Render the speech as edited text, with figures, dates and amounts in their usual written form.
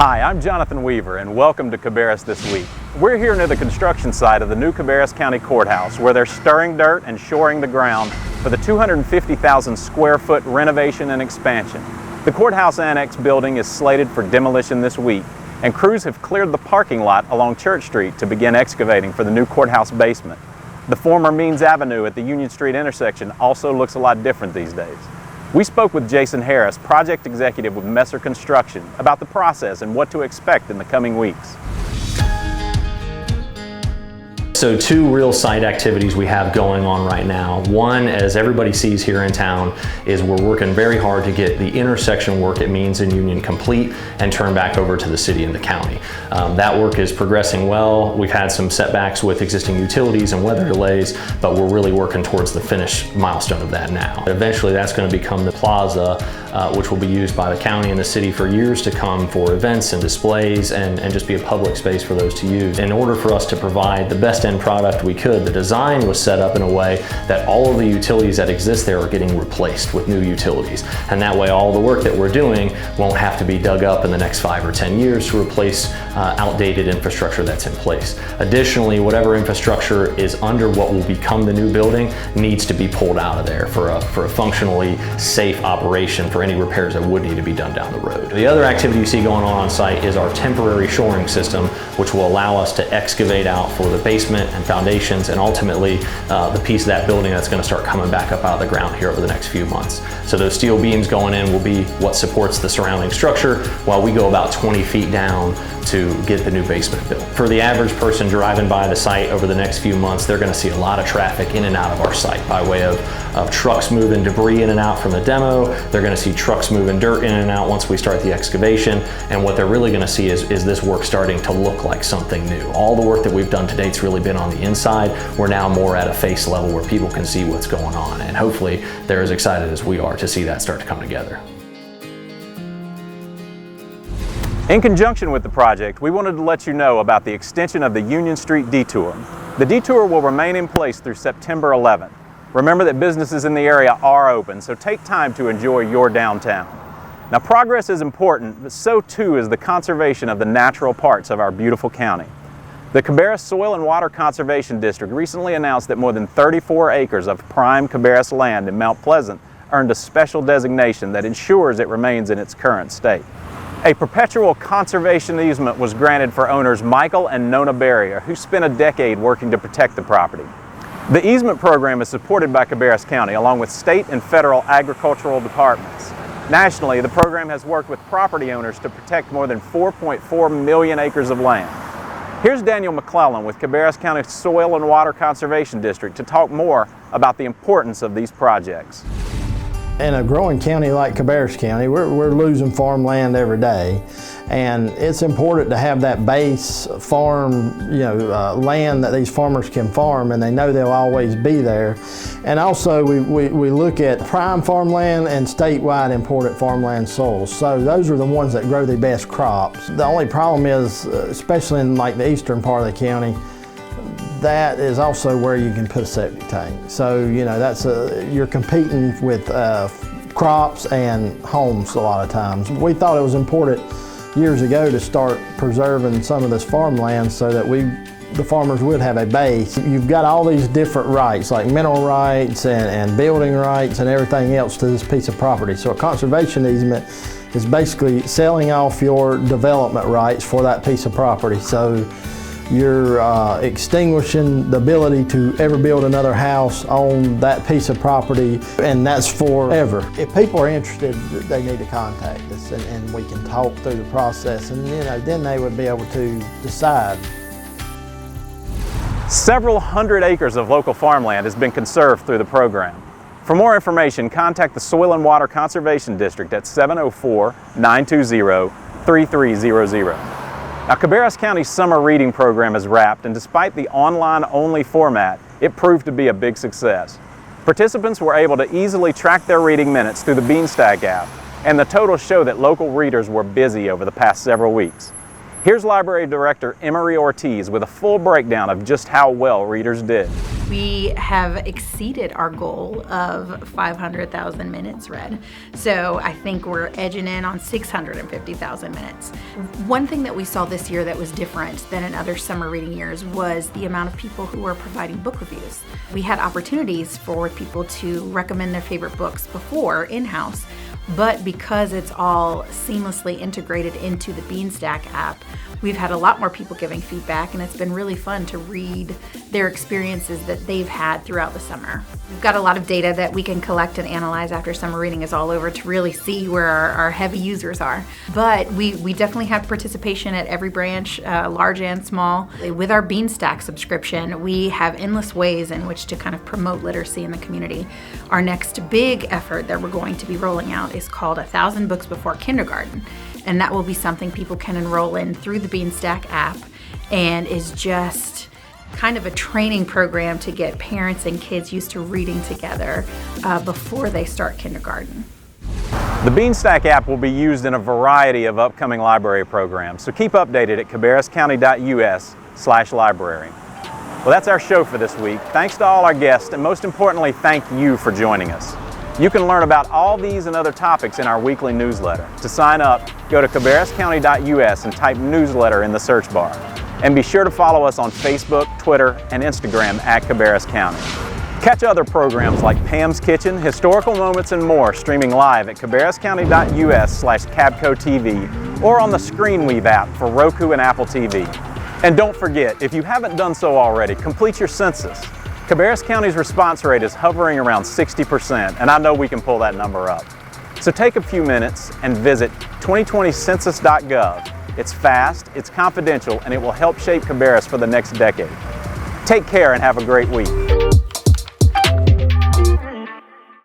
Hi, I'm Jonathan Weaver and welcome to Cabarrus This Week. We're here near the construction site of the new Cabarrus County Courthouse where they're stirring dirt and shoring the ground for the 250,000 square foot renovation and expansion. The courthouse annex building is slated for demolition this week, and crews have cleared the parking lot along Church Street to begin excavating for the new courthouse basement. The former Means Avenue at the Union Street intersection also looks a lot different these days. We spoke with Jason Harris, project executive with Messer Construction, about the process and what to expect in the coming weeks. So two real site activities we have going on right now. One, as everybody sees here in town, is we're working very hard to get the intersection work at Means and Union complete and turn back over to the city and the county. That work is progressing well. We've had some setbacks with existing utilities and weather delays, but we're really working towards the finish milestone of that now. Eventually that's going to become the plaza, which will be used by the county and the city for years to come for events and displays and just be a public space for those to use. In order for us to provide the best end product we could, the design was set up in a way that all of the utilities that exist there are getting replaced with new utilities. And that way all the work that we're doing won't have to be dug up in the next 5 or 10 years to replace outdated infrastructure that's in place. Additionally, whatever infrastructure is under what will become the new building needs to be pulled out of there for a functionally safe operation for any repairs that would need to be done down the road. The other activity you see going on site is our temporary shoring system, which will allow us to excavate out for the basement and foundations and ultimately the piece of that building that's going to start coming back up out of the ground here over the next few months. So those steel beams going in will be what supports the surrounding structure while we go about 20 feet down to get the new basement built. For the average person driving by the site over the next few months, they're going to see a lot of traffic in and out of our site by way of trucks moving debris in and out from the demo. They're going to see trucks moving dirt in and out once we start the excavation, and what they're really going to see is this work starting to look like something new. All the work that we've done to date's really been on the inside. We're now more at a face level where people can see what's going on, and hopefully they're as excited as we are to see that start to come together. In conjunction with the project, we wanted to let you know about the extension of the Union Street detour. The detour will remain in place through September 11th. Remember that businesses in the area are open, so take time to enjoy your downtown. Now, progress is important, but so too is the conservation of the natural parts of our beautiful county. The Cabarrus Soil and Water Conservation District recently announced that more than 34 acres of prime Cabarrus land in Mount Pleasant earned a special designation that ensures it remains in its current state. A perpetual conservation easement was granted for owners Michael and Nona Barrier, who spent a decade working to protect the property. The easement program is supported by Cabarrus County along with state and federal agricultural departments. Nationally, the program has worked with property owners to protect more than 4.4 million acres of land. Here's Daniel McClellan with Cabarrus County Soil and Water Conservation District to talk more about the importance of these projects. In a growing county like Cabarrus County, we're losing farmland every day, and it's important to have that base farm, land that these farmers can farm, and they know they'll always be there. And also, we look at prime farmland and statewide important farmland soils. So those are the ones that grow the best crops. The only problem is, especially in like the eastern part of the county, that is also where you can put a septic tank. So, you're competing with crops and homes a lot of times. We thought it was important years ago to start preserving some of this farmland so that the farmers would have a base. You've got all these different rights, like mineral rights and building rights and everything else to this piece of property. So a conservation easement is basically selling off your development rights for that piece of property. So you're extinguishing the ability to ever build another house on that piece of property, and that's forever. If people are interested, they need to contact us, and we can talk through the process, and then they would be able to decide. Several hundred acres of local farmland has been conserved through the program. For more information, contact the Soil and Water Conservation District at 704-920-3300. Now, Cabarrus County's summer reading program is wrapped, and despite the online-only format, it proved to be a big success. Participants were able to easily track their reading minutes through the Beanstack app, and the totals show that local readers were busy over the past several weeks. Here's Library Director Emery Ortiz with a full breakdown of just how well readers did. We have exceeded our goal of 500,000 minutes read. So I think we're edging in on 650,000 minutes. One thing that we saw this year that was different than in other summer reading years was the amount of people who were providing book reviews. We had opportunities for people to recommend their favorite books before in-house, but because it's all seamlessly integrated into the Beanstack app, we've had a lot more people giving feedback, and it's been really fun to read their experiences that they've had throughout the summer. We've got a lot of data that we can collect and analyze after summer reading is all over to really see where our heavy users are. But we definitely have participation at every branch, large and small. With our Beanstack subscription, we have endless ways in which to kind of promote literacy in the community. Our next big effort that we're going to be rolling out is called 1,000 Books Before Kindergarten. And that will be something people can enroll in through the Beanstack app, and is just kind of a training program to get parents and kids used to reading together before they start kindergarten. The Beanstack app will be used in a variety of upcoming library programs, so keep updated at cabarruscounty.us/library. Well, that's our show for this week. Thanks to all our guests, and most importantly, thank you for joining us. You can learn about all these and other topics in our weekly newsletter. To sign up, go to cabarruscounty.us and type newsletter in the search bar. And be sure to follow us on Facebook, Twitter, and Instagram at Cabarrus County. Catch other programs like Pam's Kitchen, Historical Moments, and more streaming live at cabarruscounty.us/CabcoTV or on the ScreenWeave app for Roku and Apple TV. And don't forget, if you haven't done so already, complete your census. Cabarrus County's response rate is hovering around 60%, and I know we can pull that number up. So take a few minutes and visit 2020census.gov. It's fast, it's confidential, and it will help shape Cabarrus for the next decade. Take care and have a great week.